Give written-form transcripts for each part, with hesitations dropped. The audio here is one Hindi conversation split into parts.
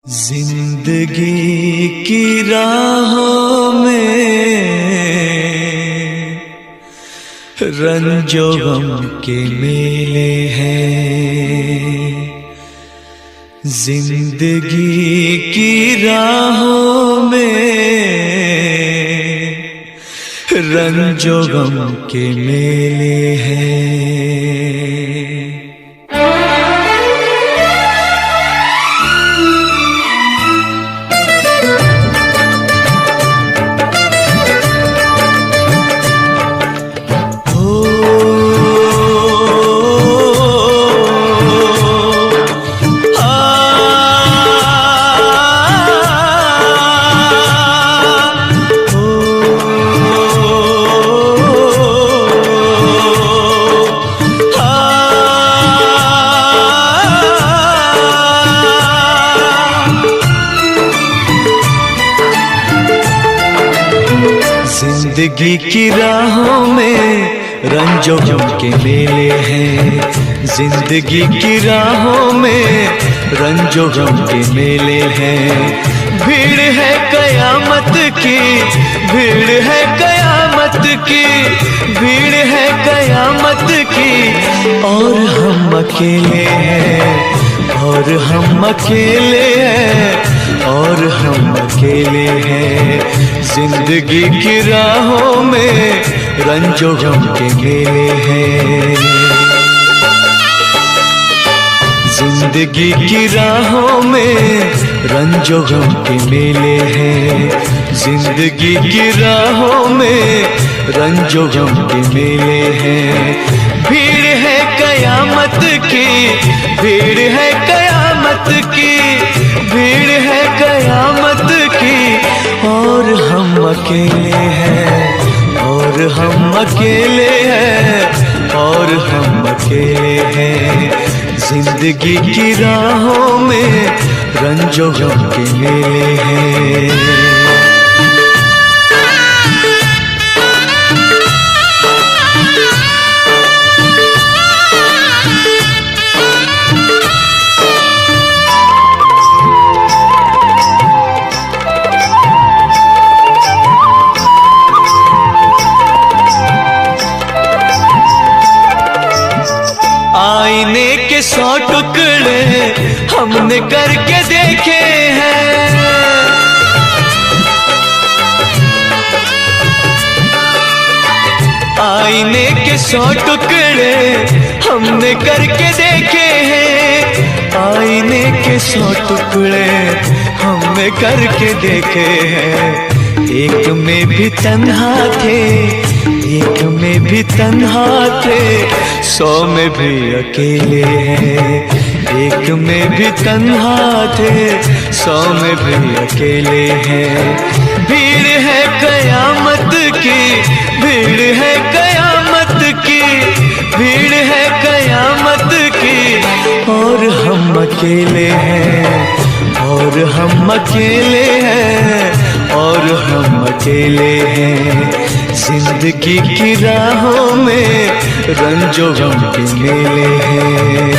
जिंदगी की राहों में रंजो गम के मेले हैं। जिंदगी की राहों में रंजो गम के मेले हैं। जिंदगी की राहों में रंजो गम के मेले हैं। जिंदगी की राहों में रंजो गम के मेले हैं। भीड़ है कयामत की, भीड़ है कयामत की, भीड़ है कयामत की। और हम अकेले हैं, और हम अकेले हैं, और हम अकेले हैं। जिंदगी की राहों में रंजो गम के मेले हैं। जिंदगी की राहों में रंजो गम के मेले हैं। जिंदगी की राहों में रंजो गम के मेले हैं। भीड़ है कयामत की, भीड़ है कयामत की, भीड़ है कयामत की। और हम अकेले हैं, और हम अकेले हैं, और हम अकेले हैं। जिंदगी की राहों में रंजो गम के मेले हैं। आईने के 100 टुकड़े हमने करके देखे हैं। आईने के 100 टुकड़े हमने करके देखे हैं। आईने के 100 टुकड़े हमने करके देखे हैं। एक में भी तन्हा थे, एक में भी तन्हा थे, 100 में भी अकेले हैं। एक में भी तन्हा थे, 100 में भी अकेले हैं। भीड़ है कयामत की, भीड़ है कयामत की, भीड़ है कयामत की। और हम अकेले हैं, और हम अकेले हैं, और हम अकेले हैं। जिंदगी की राहों में रंजो गम के मेले हैं।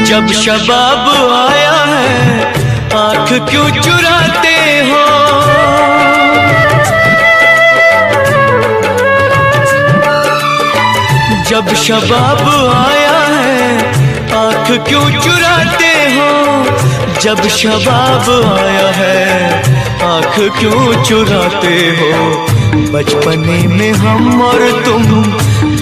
जब शबाब आया है आँख क्यों चुराते हो। जब शबाब आया है आँख क्यों चुराते हो। जब शबाब आया है आँख क्यों चुराते हो। बचपने में हम और तुम,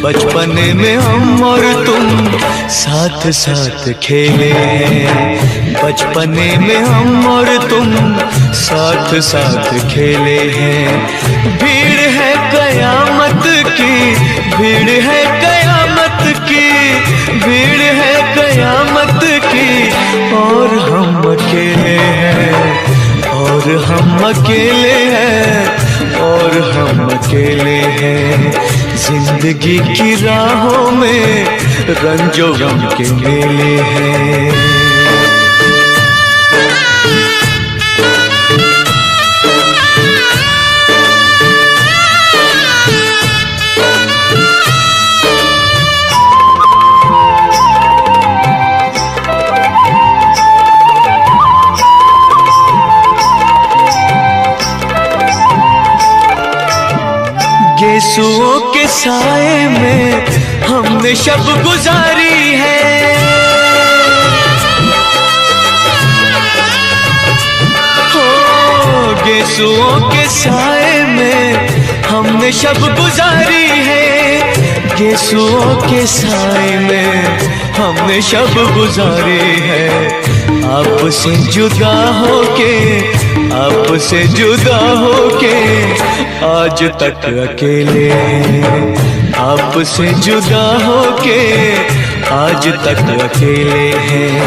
बचपने में हम और तुम साथ साथ खेले हैं। बचपने में हम और तुम साथ साथ खेले हैं। भीड़ है कयामत की, भीड़ है कयामत की, भीड़ है कयामत की। और हम अकेले हैं, और हम अकेले हैं, और हम अकेले हैं। जिंदगी की राहों में रंजो गम के मेले हैं। गेसुओं के साए में हमने शब गुजारी है, हो गेसुओं के साए में हमने शब गुजारी है। गेसुओं के साए में हमने शब गुजारी है। आपसे जुदा होके, आपसे जुदा होके आज तक अकेले हैं। आपसे जुदा होके आज तक अकेले हैं।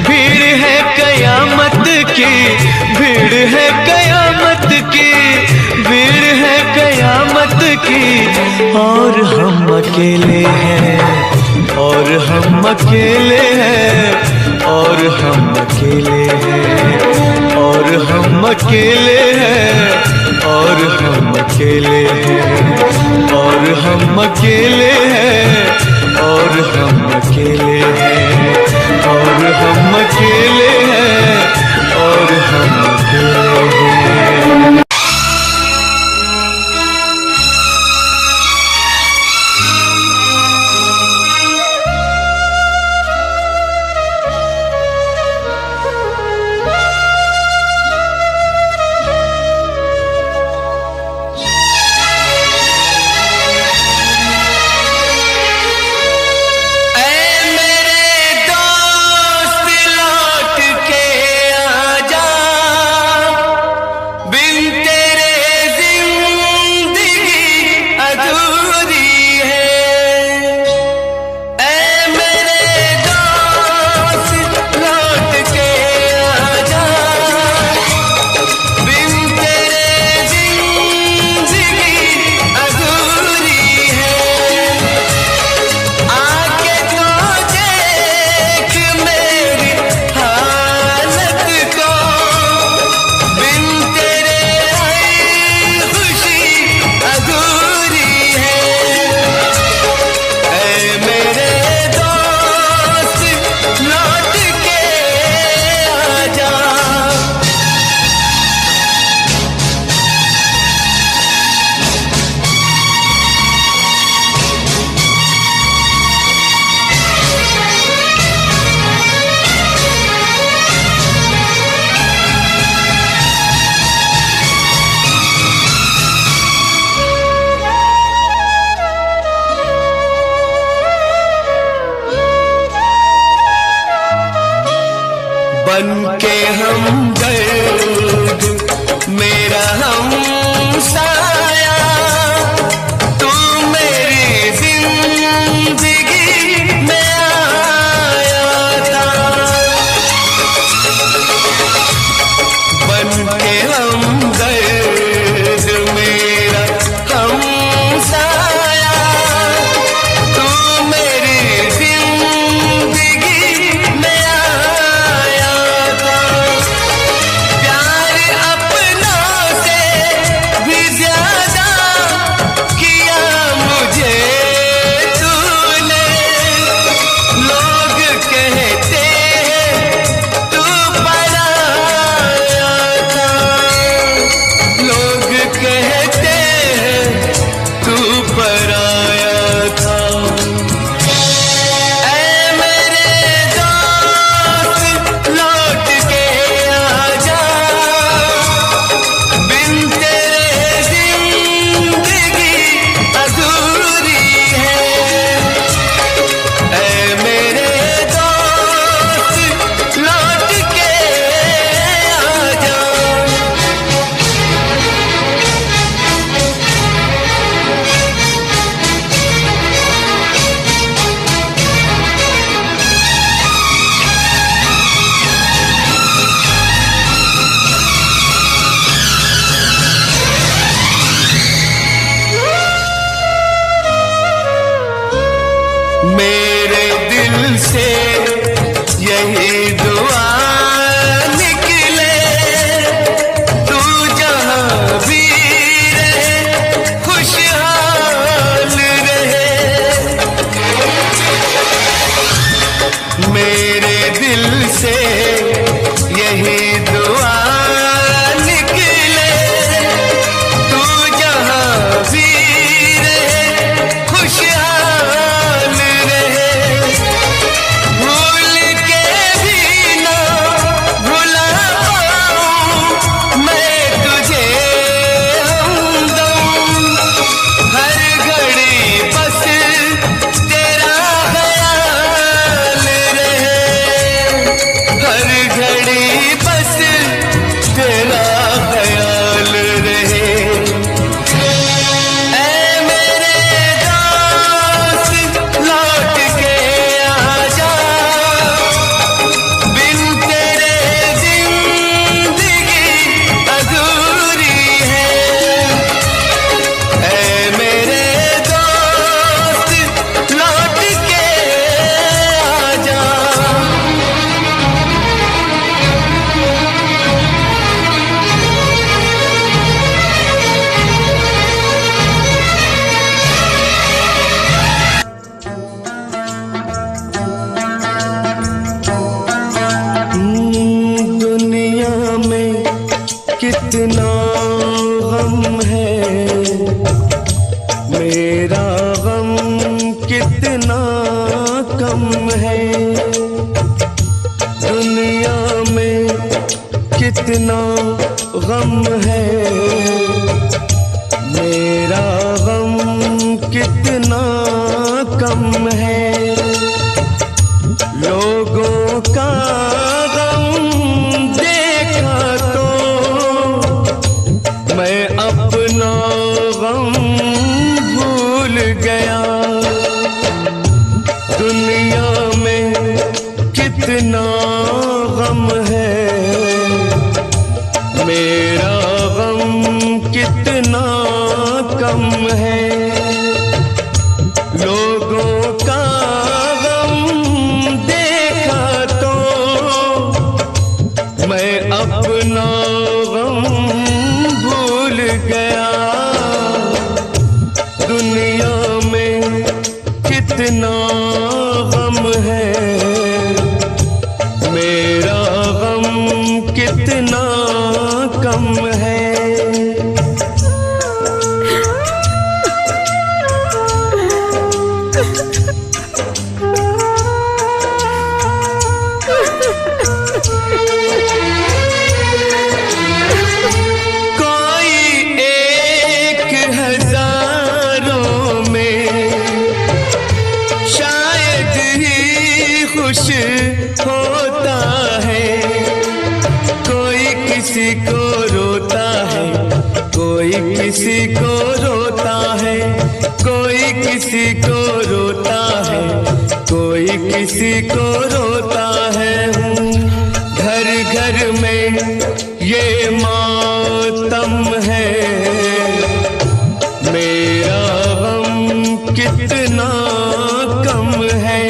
भीड़ है कयामत की, भीड़ है कयामत की, भीड़ है कयामत की, और हम अकेले हैं, और हम अकेले हैं, और हम अकेले हैं, और हम अकेले हैं, और हम अकेले हैं, और हम अकेले हैं, और हम अकेले हैं, और हम अकेले हैं, और हम अकेले हैं। बनके हमदर्द मेरा हमसाया, तू मेरी जिंदगी में आया था। बनके हमदर्द मेरा हमसाया, तू मेरी जिंदगी में आया था। प्यार अपनों से भी ज्यादा मेरे दिल से यही दुआ निकले, तू जहाँ भी रहे खुशहाल रहे। मेरे दिल से यही दुआ निकले, तू जहाँ भी रहे खुशहाल रहे। भूल के भी ना भुला पाऊं मैं तुझे हमदम, हर घड़ी बस तेरा ख्याल रहे, हर घड़ी बस तेरा ख्याल रहे। ऐ मेरे दोस्त लौट के आजा, बिन तेरे जिंदगी अधूरी है। ऐ मेरे दोस्त लौट के आजा। दुनिया में कितना गम है, मेरा गम कितना कम है। दुनिया में कितना गम है, मेरा गम कितना कम है। लोगों का गम देखा तो मैं अपना गम भूल गया। दुनिया में कितना गम है, मेरा गम कितना कम है। लोगों का गम देखा तो मैं अपना गम भूल गया। दुनिया में कितना गम है, मेरा गम कितना कम है। खुश होता है, कोई किसी को रोता है, कोई किसी को रोता है, कोई किसी को रोता है, कोई किसी को रोता है। घर घर में ये मातम है, मेरा गम कितना कम है।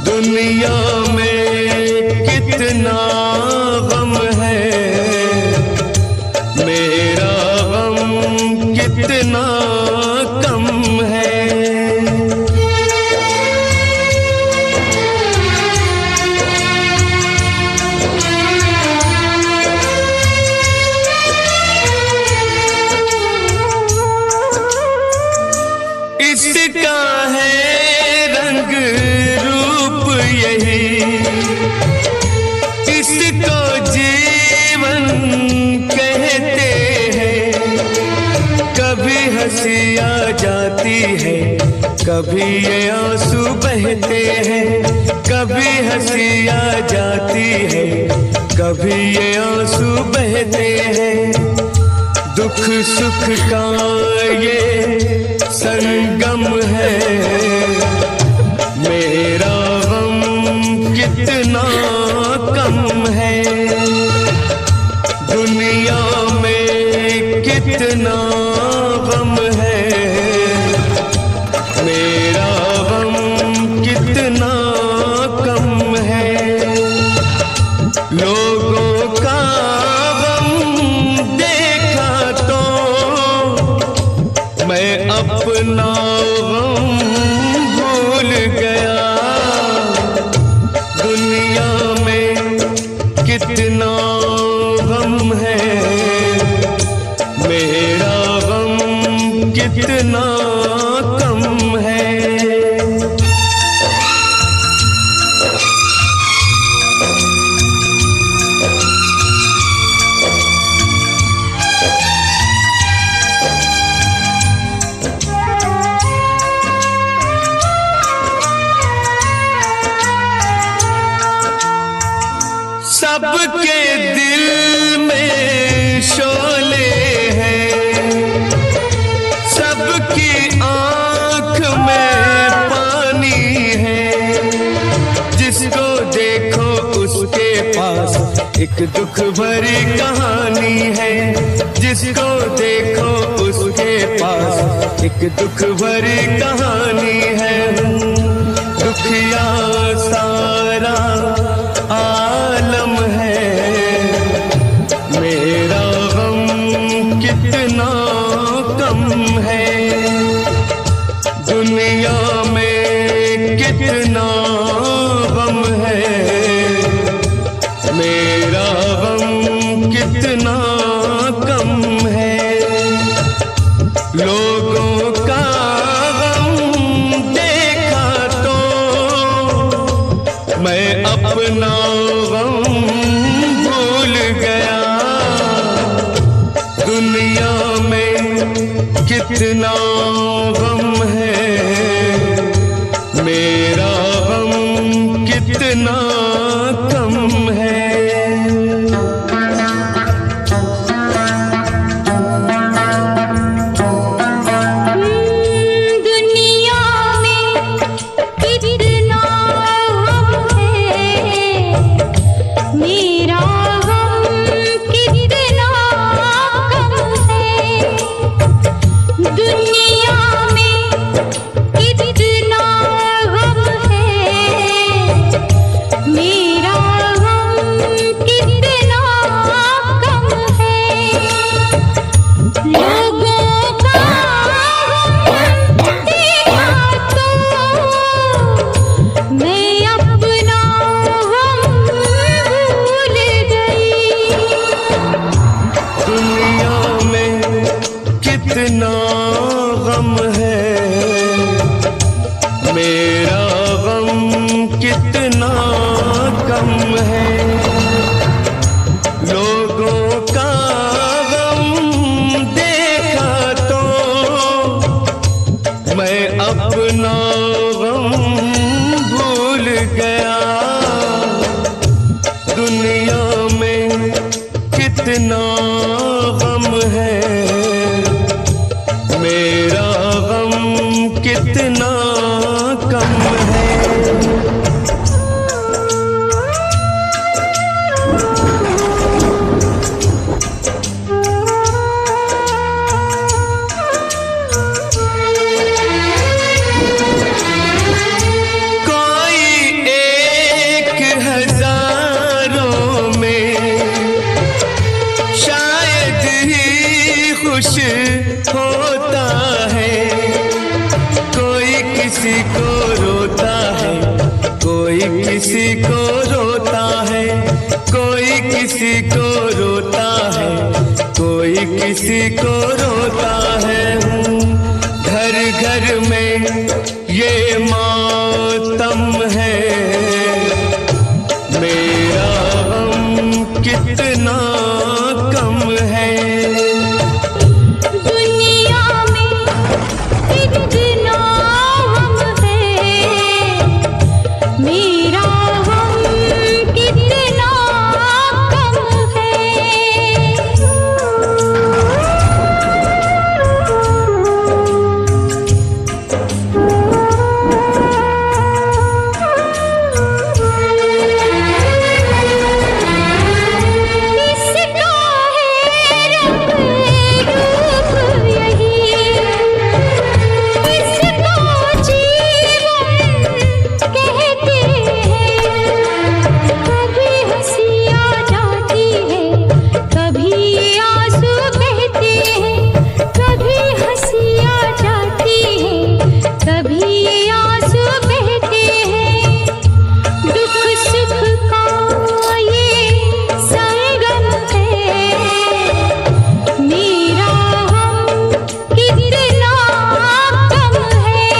दुनिया में कितना गम है, मेरा गम कितना कम है। इसका है रंग रूप यही, इसको जीवन कहते हैं। कभी हंसी आ जाती है, कभी ये आंसू बहते हैं। कभी हंसी आ जाती है, कभी ये आंसू बहते हैं। दुख सुख का ये संगम है, मेरा गम कितना कम है। दुनिया में कितना गम है, मेरा अपना गम भूल गया। दुनिया में कितना गम है, मेरा गम कितना कम है। सबके दिल में शोले हैं, सबकी आंख में पानी है। जिसको देखो उसके पास एक दुख भरी कहानी है। जिसको देखो उसके पास एक दुख भरी कहानी है। दुखिया सारा आलम है, मेरा गम कितना कम है। दुनिया में कितना गम है, मेरा गम कितना कम है। लोगों का गम देखा तो मैं अपना गम भूल गया। दुनिया में कितना गम है, मेरा गम कितना कम है। कितना गम है, मेरा गम कितना कम है। लोगों का गम देखा तो मैं अपना गम भूल गया। दुनिया में कितना गम है, मेरा गम कितना कम है। कोई एक हजारों में शायद ही खुश होता है। कोई किसी को रोता है, कोई किसी को रोता है। कोई किसी को रोता है, कोई किसी को रोता है। घर घर में ये मातम है, मेरा गम कितना कम है। इस कभी